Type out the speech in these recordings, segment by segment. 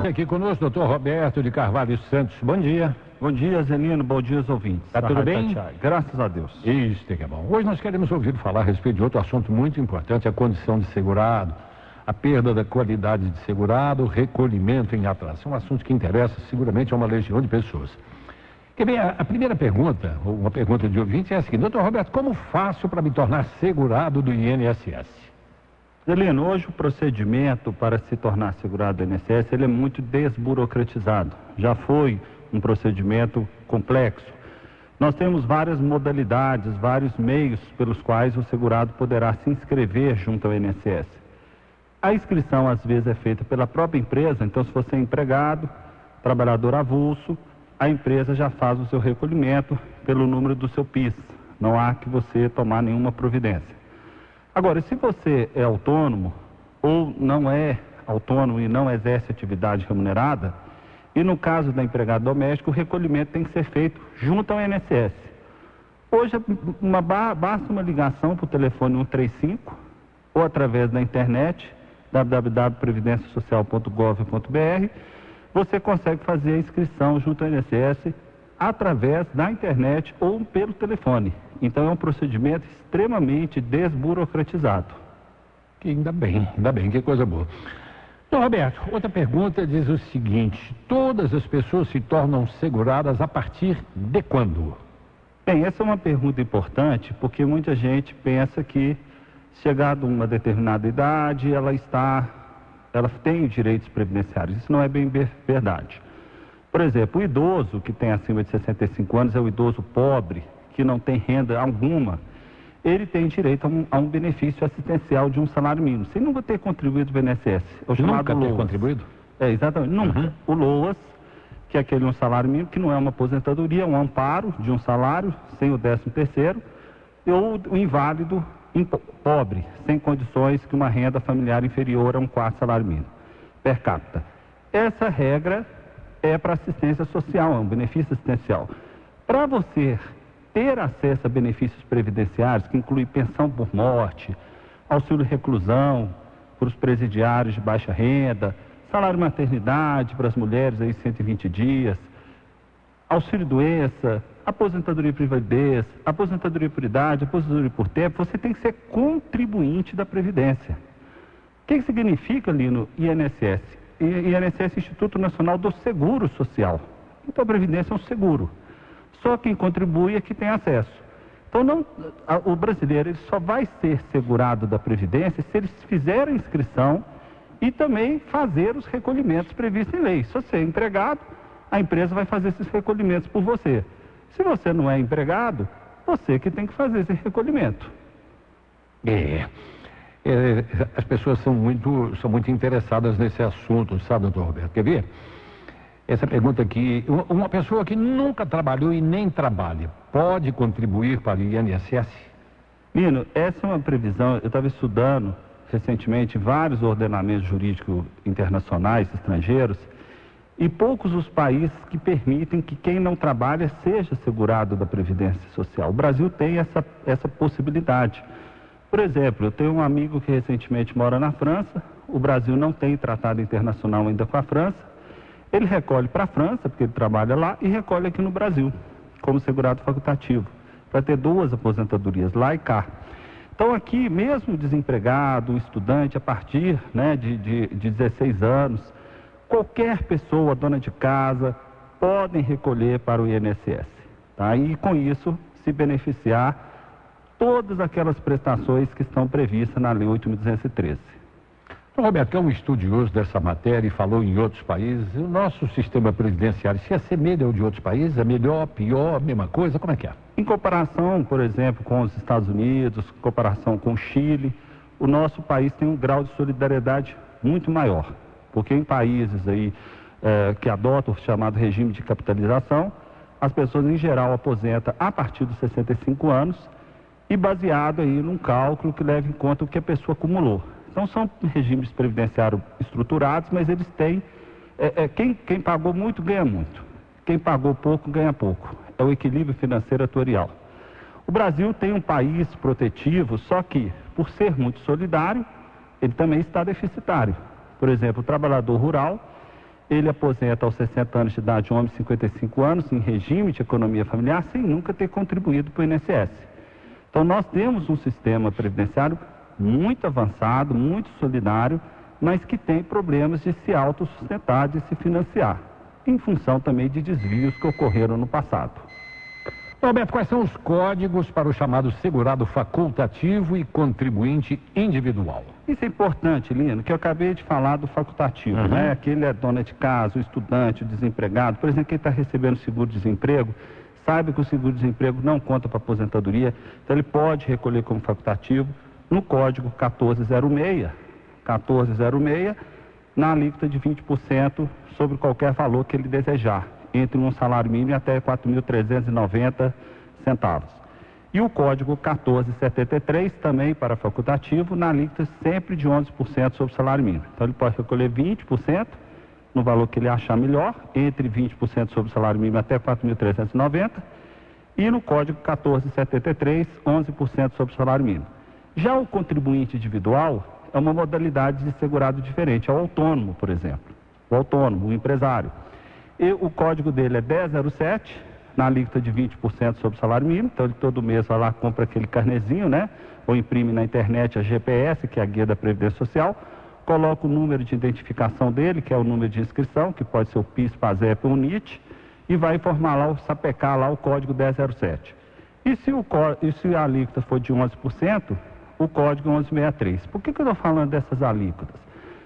aqui conosco, doutor Roberto de Carvalho Santos. Bom dia. Bom dia, Zelino. Bom dia aos ouvintes. Está tudo bem? Graças a Deus. Isso, que é bom. Hoje nós queremos ouvir falar a respeito de outro assunto muito importante, a condição de segurado, a perda da qualidade de segurado, o recolhimento em atraso. É um assunto que interessa seguramente a uma legião de pessoas. Quer ver, a primeira pergunta, ou uma pergunta de ouvinte, é a seguinte: doutor Roberto, como faço para me tornar segurado do INSS? Zelino, hoje o procedimento para se tornar segurado do INSS ele é muito desburocratizado. Já foi um procedimento complexo. Nós temos várias modalidades, vários meios pelos quais o segurado poderá se inscrever junto ao INSS. A inscrição às vezes é feita pela própria empresa, então se você é empregado, trabalhador avulso, a empresa já faz o seu recolhimento pelo número do seu PIS. Não há que você tomar nenhuma providência. Agora, se você é autônomo ou não é autônomo e não exerce atividade remunerada, e no caso da empregada doméstica, o recolhimento tem que ser feito junto ao INSS. Hoje, basta uma ligação para o telefone 135 ou através da internet, www.previdenciasocial.gov.br, você consegue fazer a inscrição junto ao INSS através da internet ou pelo telefone. Então é um procedimento extremamente desburocratizado. Ainda bem, que coisa boa. Então, Roberto, outra pergunta diz o seguinte: todas as pessoas se tornam seguradas a partir de quando? Bem, essa é uma pergunta importante porque muita gente pensa que, chegada a uma determinada idade, ela tem direitos previdenciários. Isso não é bem verdade. Por exemplo, o idoso que tem acima de 65 anos é o idoso pobre, que não tem renda alguma. Ele tem direito a um benefício assistencial de um salário mínimo, sem nunca ter contribuído para o INSS. Nunca ter contribuído? É, exatamente, nunca. O LOAS, que é aquele um salário mínimo, que não é uma aposentadoria, é um amparo de um salário, sem o 13º, ou o inválido pobre, sem condições, que uma renda familiar inferior a um quarto salário mínimo, per capita. Essa regra é para assistência social, é um benefício assistencial. Para você ter acesso a benefícios previdenciários, que inclui pensão por morte, auxílio reclusão para os presidiários de baixa renda, salário maternidade para as mulheres aí 120 dias, auxílio doença, aposentadoria por invalidez, aposentadoria por idade, aposentadoria por tempo, você tem que ser contribuinte da Previdência. O que significa ali no INSS? INSS, Instituto Nacional do Seguro Social. Então a Previdência é um seguro. Só quem contribui é que tem acesso. Então o brasileiro ele só vai ser segurado da Previdência se eles fizerem a inscrição e também fazer os recolhimentos previstos em lei. Se você é empregado, a empresa vai fazer esses recolhimentos por você. Se você não é empregado, você que tem que fazer esse recolhimento. As pessoas são muito interessadas nesse assunto, sabe, doutor Roberto? Quer ver? Essa pergunta aqui: uma pessoa que nunca trabalhou e nem trabalha, pode contribuir para o INSS? Nino, essa é uma previsão. Eu estava estudando recentemente vários ordenamentos jurídicos internacionais, estrangeiros, e poucos os países que permitem que quem não trabalha seja segurado da Previdência Social. O Brasil tem essa possibilidade. Por exemplo, eu tenho um amigo que recentemente mora na França, o Brasil não tem tratado internacional ainda com a França, ele recolhe para a França, porque ele trabalha lá, e recolhe aqui no Brasil, como segurado facultativo, para ter duas aposentadorias, lá e cá. Então aqui, mesmo desempregado, estudante, a partir de 16 anos, qualquer pessoa, dona de casa, podem recolher para o INSS. Tá? E com isso se beneficiar todas aquelas prestações que estão previstas na Lei 8.213. O Roberto é um estudioso dessa matéria e falou em outros países. O nosso sistema previdenciário se assemelha ao de outros países? É melhor, pior, mesma coisa? Como é que é? Em comparação, por exemplo, com os Estados Unidos, em comparação com o Chile, o nosso país tem um grau de solidariedade muito maior. Porque em países aí que adotam o chamado regime de capitalização, as pessoas em geral aposentam a partir dos 65 anos e baseado aí num cálculo que leva em conta o que a pessoa acumulou. Então são regimes previdenciários estruturados, mas eles têm, quem pagou muito ganha muito, quem pagou pouco ganha pouco. É o equilíbrio financeiro atuarial. O Brasil tem um país protetivo, só que, por ser muito solidário, ele também está deficitário. Por exemplo, o trabalhador rural, ele aposenta aos 60 anos de idade, homem 55 anos, em regime de economia familiar, sem nunca ter contribuído para o INSS. Então nós temos um sistema previdenciário muito avançado, muito solidário, mas que tem problemas de se autossustentar, de se financiar, em função também de desvios que ocorreram no passado. Roberto, quais são os códigos para o chamado segurado facultativo e contribuinte individual? Isso é importante, Lino, que eu acabei de falar do facultativo, né? Aquele é dona de casa, o estudante, o desempregado. Por exemplo, quem está recebendo seguro-desemprego, sabe que o seguro-desemprego não conta para aposentadoria, então ele pode recolher como facultativo no código 1406, na alíquota de 20% sobre qualquer valor que ele desejar, entre um salário mínimo e até R$ 4.390. E o código 1473 também para facultativo, na alíquota sempre de 11% sobre o salário mínimo. Então ele pode recolher 20% no valor que ele achar melhor, entre 20% sobre o salário mínimo até R$ 4.390, e no código 1473, 11% sobre o salário mínimo. Já o contribuinte individual é uma modalidade de segurado diferente, é o autônomo, por exemplo, o autônomo, o empresário. E o código dele é 1007, na alíquota de 20% sobre o salário mínimo, então ele todo mês vai lá, compra aquele carnezinho, né? Ou imprime na internet a GPS, que é a guia da Previdência Social, coloca o número de identificação dele, que é o número de inscrição, que pode ser o PIS, PASEP ou NIT, e vai informar lá, sapecar lá o código 1007. E se a alíquota for de 11%, o código 1163. Por que eu estou falando dessas alíquotas?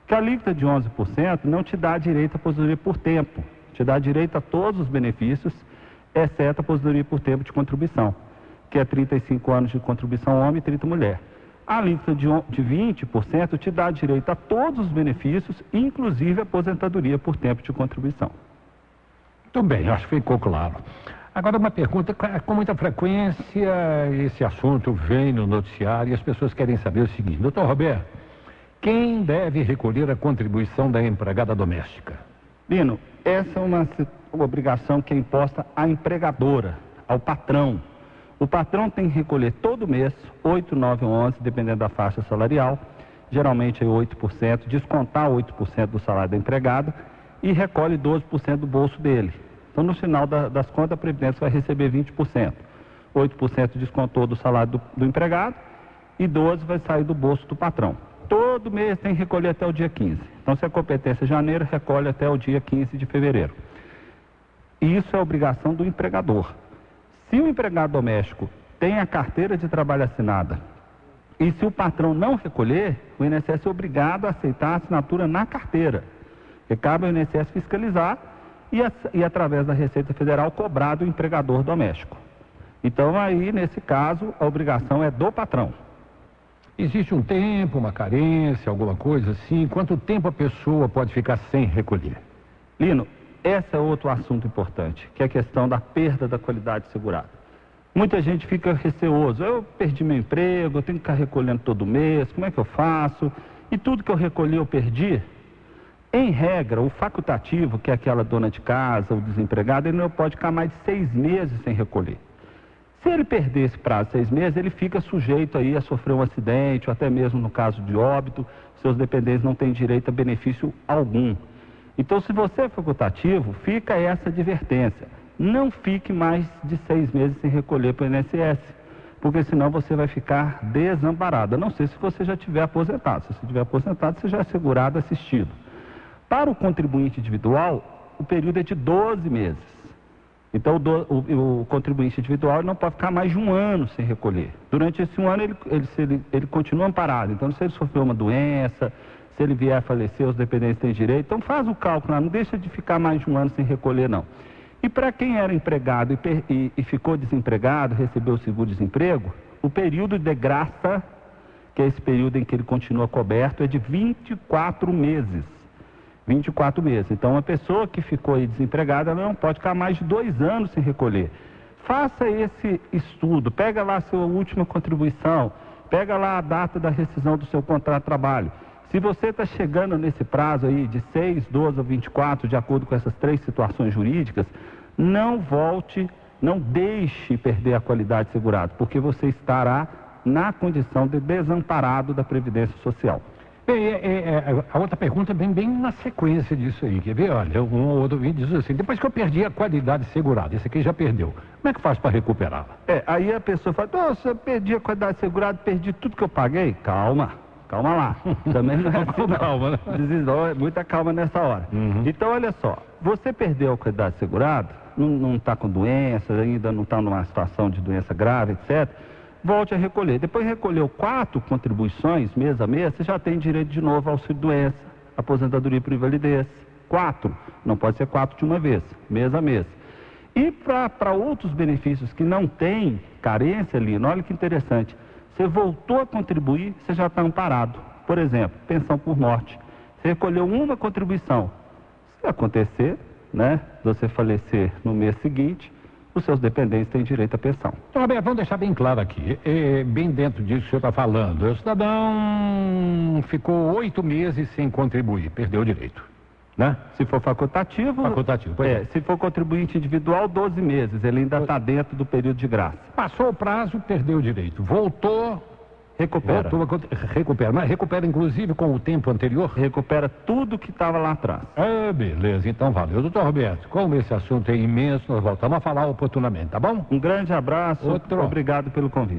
Porque a alíquota de 11% não te dá direito à aposentadoria por tempo, te dá direito a todos os benefícios, exceto a aposentadoria por tempo de contribuição, que é 35 anos de contribuição homem e 30 mulher. A alíquota de 20% te dá direito a todos os benefícios, inclusive a aposentadoria por tempo de contribuição. Muito bem, acho que ficou claro. Agora uma pergunta, com muita frequência esse assunto vem no noticiário e as pessoas querem saber o seguinte: doutor Roberto, quem deve recolher a contribuição da empregada doméstica? Lino, essa é uma obrigação que é imposta à empregadora, ao patrão. O patrão tem que recolher todo mês 8, 9 ou 11, dependendo da faixa salarial, geralmente é 8%, descontar 8% do salário da empregada e recolhe 12% do bolso dele. Então, no final das contas, a Previdência vai receber 20%. 8% descontou do salário do empregado e 12% vai sair do bolso do patrão. Todo mês tem que recolher até o dia 15. Então, se a competência é janeiro, recolhe até o dia 15 de fevereiro. Isso é obrigação do empregador. Se o empregado doméstico tem a carteira de trabalho assinada e se o patrão não recolher, o INSS é obrigado a aceitar a assinatura na carteira. Porque cabe ao INSS fiscalizar e através da Receita Federal, cobrar do empregador doméstico. Então, aí, nesse caso, a obrigação é do patrão. Existe um tempo, uma carência, alguma coisa assim? Quanto tempo a pessoa pode ficar sem recolher? Lino, esse é outro assunto importante, que é a questão da perda da qualidade segurada. Muita gente fica receoso: eu perdi meu emprego, eu tenho que ficar recolhendo todo mês, como é que eu faço? E tudo que eu recolhi eu perdi? Em regra, o facultativo, que é aquela dona de casa, o desempregado, ele não pode ficar mais de 6 meses sem recolher. Se ele perder esse prazo de 6 meses, ele fica sujeito aí a sofrer um acidente, ou até mesmo no caso de óbito, seus dependentes não têm direito a benefício algum. Então, se você é facultativo, fica essa advertência: não fique mais de 6 meses sem recolher para o INSS, porque senão você vai ficar desamparado, a não ser se você já estiver aposentado. Se você estiver aposentado, você já é segurado, assistido. Para o contribuinte individual, o período é de 12 meses. Então, o contribuinte individual não pode ficar mais de 1 ano sem recolher. Durante esse 1 ano, ele continua amparado. Então, se ele sofreu uma doença, se ele vier a falecer, os dependentes têm direito. Então, faz o cálculo, não deixa de ficar mais de 1 ano sem recolher, não. E para quem era empregado e ficou desempregado, recebeu o seguro-desemprego, o período de graça, que é esse período em que ele continua coberto, é de 24 meses. 24 meses. Então, uma pessoa que ficou aí desempregada, ela não pode ficar mais de 2 anos sem recolher. Faça esse estudo, pega lá a sua última contribuição, pega lá a data da rescisão do seu contrato de trabalho. Se você está chegando nesse prazo aí de 6, 12 ou 24, de acordo com essas 3 situações jurídicas, não volte, não deixe perder a qualidade segurada, porque você estará na condição de desamparado da Previdência Social. Bem, a outra pergunta vem bem na sequência disso aí, quer ver? Olha, um ou outro vídeo diz assim, depois que eu perdi a qualidade segurada, esse aqui já perdeu, como é que faz para recuperá-la? Aí a pessoa fala, nossa, eu perdi a qualidade segurada, perdi tudo que eu paguei. Calma lá. Também não é assim, não. Calma, né? Muita calma nessa hora. Então, olha só, você perdeu a qualidade segurada, não está com doença, ainda não está numa situação de doença grave, etc., volte a recolher. Depois recolheu 4 contribuições, mês a mês, você já tem direito de novo ao auxílio-doença, aposentadoria por invalidez. 4, não pode ser 4 de uma vez, mês a mês. E para outros benefícios que não tem carência, Lino, olha que interessante, você voltou a contribuir, você já está amparado. Por exemplo, pensão por morte. Você recolheu uma contribuição. Se acontecer, né, você falecer no mês seguinte, os seus dependentes têm direito à pensão. Então, Roberto, vamos deixar bem claro aqui, bem dentro disso que o senhor está falando. O cidadão ficou 8 meses sem contribuir, perdeu o direito, né? Se for facultativo... Facultativo, pois é. Se for contribuinte individual, 12 meses, ele ainda está dentro do período de graça. Passou o prazo, perdeu o direito. Voltou... Recupera. Recupera, mas recupera inclusive com o tempo anterior? Recupera tudo que estava lá atrás. Beleza, então valeu. Doutor Roberto, como esse assunto é imenso, nós voltamos a falar oportunamente, tá bom? Um grande abraço, obrigado pelo convite.